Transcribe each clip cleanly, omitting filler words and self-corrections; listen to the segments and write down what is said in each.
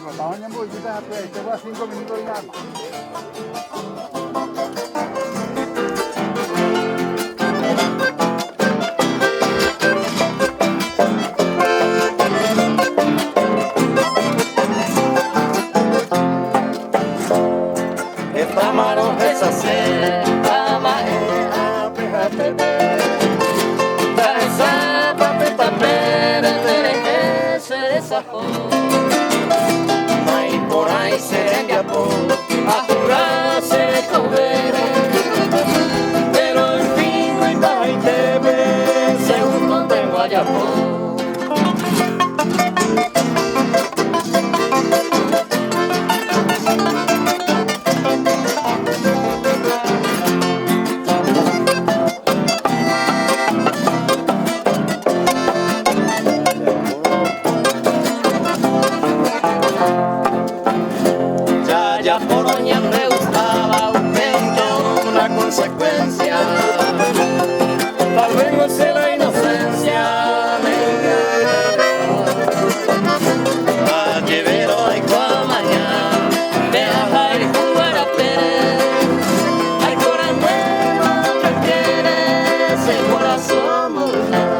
Estaban en bolsitas, este fue a 5 minutos y algo. Esta mano es hacer, mai por ahí se enviapó a curarse de comer, pero el fin y baja debe según contengo allá por. Ya por doña me gustaba un evento, una consecuencia. Tal vez no sé la inocencia, me a llevar hoy con mañana, dejar y jugar a Pérez. Hay corazón que quiere ese corazón mortal.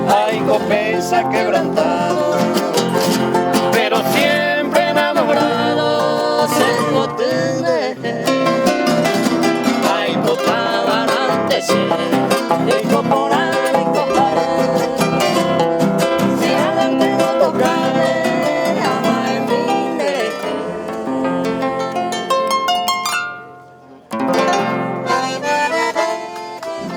Hay copesa quebrantado, pero siempre enamorado se motive. Hay total antes,